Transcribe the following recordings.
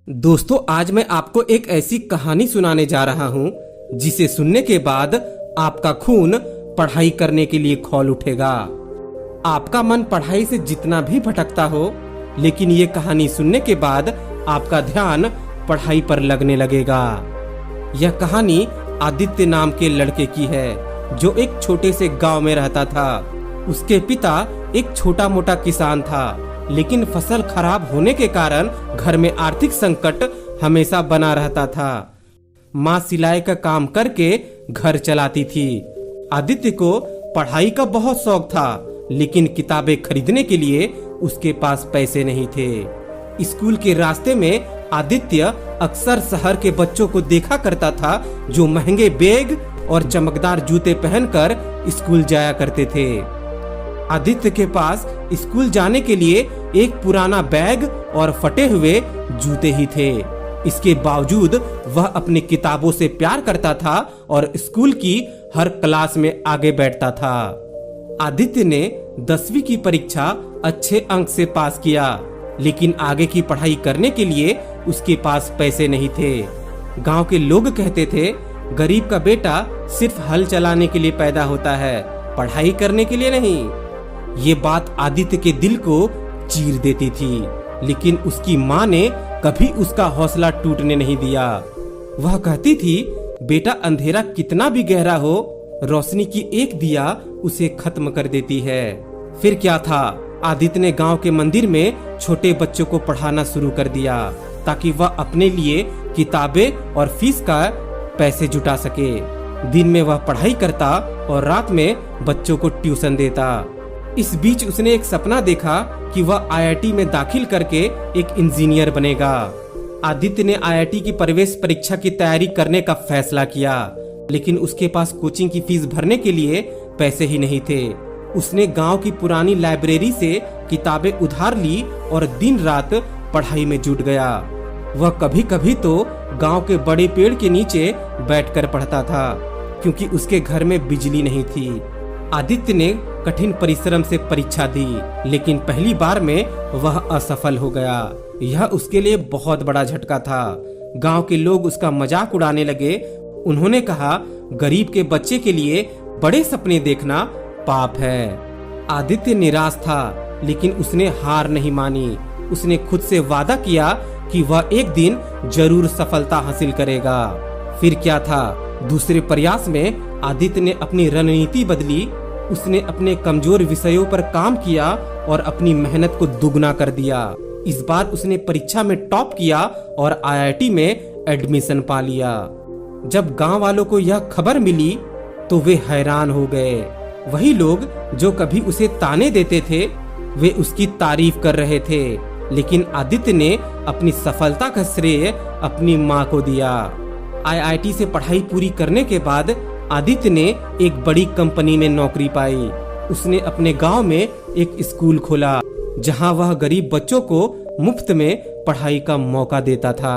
दोस्तों, आज मैं आपको एक ऐसी कहानी सुनाने जा रहा हूँ जिसे सुनने के बाद आपका खून पढ़ाई करने के लिए खौल उठेगा। आपका मन पढ़ाई से जितना भी भटकता हो, लेकिन ये कहानी सुनने के बाद आपका ध्यान पढ़ाई पर लगने लगेगा। यह कहानी आदित्य नाम के लड़के की है जो एक छोटे से गांव में रहता था। उसके पिता एक छोटा मोटा किसान था, लेकिन फसल खराब होने के कारण घर में आर्थिक संकट हमेशा बना रहता था। माँ सिलाई का काम करके घर चलाती थी। आदित्य को पढ़ाई का बहुत शौक था, लेकिन किताबें खरीदने के लिए उसके पास पैसे नहीं थे। स्कूल के रास्ते में आदित्य अक्सर शहर के बच्चों को देखा करता था जो महंगे बैग और चमकदार जूते पहनकर स्कूल जाया करते थे। आदित्य के पास स्कूल जाने के लिए एक पुराना बैग और फटे हुए जूते ही थे। इसके बावजूद वह अपनी किताबों से प्यार करता था और स्कूल की हर क्लास में आगे बैठता था। आदित्य ने 10वीं की परीक्षा अच्छे अंक से पास किया, लेकिन आगे की पढ़ाई करने के लिए उसके पास पैसे नहीं थे। गांव के लोग कहते थे, गरीब का बेटा सिर्फ हल चलाने के लिए पैदा होता है, पढ़ाई करने के लिए नहीं। ये बात आदित्य के दिल को चीर देती थी, लेकिन उसकी माँ ने कभी उसका हौसला टूटने नहीं दिया। वह कहती थी, बेटा, अंधेरा कितना भी गहरा हो, रोशनी की एक दिया उसे खत्म कर देती है। फिर क्या था, आदित्य ने गांव के मंदिर में छोटे बच्चों को पढ़ाना शुरू कर दिया ताकि वह अपने लिए किताबें और फीस का पैसे जुटा सके। दिन में वह पढ़ाई करता और रात में बच्चों को ट्यूशन देता। इस बीच उसने एक सपना देखा कि वह आईआईटी में दाखिल करके एक इंजीनियर बनेगा। आदित्य ने आईआईटी की प्रवेश परीक्षा की तैयारी करने का फैसला किया, लेकिन उसके पास कोचिंग की फीस भरने के लिए पैसे ही नहीं थे। उसने गांव की पुरानी लाइब्रेरी से किताबें उधार ली और दिन रात पढ़ाई में जुट गया। वह कभी कभी तो गांव के बड़े पेड़ के नीचे बैठकर पढ़ता था, क्योंकि उसके घर में बिजली नहीं थी। आदित्य ने कठिन परिश्रम से परीक्षा दी, लेकिन पहली बार में वह असफल हो गया। यह उसके लिए बहुत बड़ा झटका था। गांव के लोग उसका मजाक उड़ाने लगे। उन्होंने कहा, गरीब के बच्चे के लिए बड़े सपने देखना पाप है। आदित्य निराश था, लेकिन उसने हार नहीं मानी। उसने खुद से वादा किया कि वह एक दिन जरूर सफलता हासिल करेगा। फिर क्या था, दूसरे प्रयास में आदित्य ने अपनी रणनीति बदली। उसने अपने कमजोर विषयों पर काम किया और अपनी मेहनत को दुगना कर दिया। इस बार उसने परीक्षा में टॉप किया और आईआईटी में एडमिशन पा लिया। जब गांव वालों को यह खबर मिली तो वे हैरान हो गए। वही लोग जो कभी उसे ताने देते थे, वे उसकी तारीफ कर रहे थे, लेकिन आदित्य ने अपनी सफलता का श्रेय अपनी माँ को दिया। आईआईटी से पढ़ाई पूरी करने के बाद आदित्य ने एक बड़ी कंपनी में नौकरी पाई। उसने अपने गांव में एक स्कूल खोला, जहां वह गरीब बच्चों को मुफ्त में पढ़ाई का मौका देता था।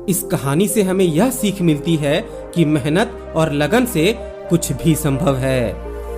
इस कहानी से हमें यह सीख मिलती है कि मेहनत और लगन से कुछ भी संभव है।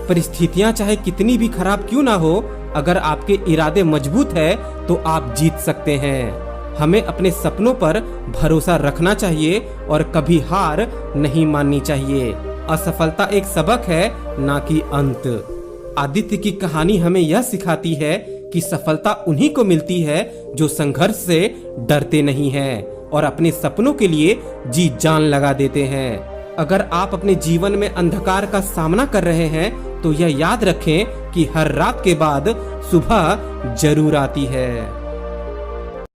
परिस्थितियां चाहे कितनी भी खराब क्यों ना हो, अगर आपके इरादे मजबूत है तो आप जीत सकते हैं। हमें अपने सपनों पर भरोसा रखना चाहिए और कभी हार नहीं माननी चाहिए। असफलता एक सबक है, ना कि अंत। आदित्य की कहानी हमें यह सिखाती है कि सफलता उन्हीं को मिलती है जो संघर्ष से डरते नहीं हैं और अपने सपनों के लिए जी जान लगा देते हैं। अगर आप अपने जीवन में अंधकार का सामना कर रहे हैं तो यह याद रखें कि हर रात के बाद सुबह जरूर आती है।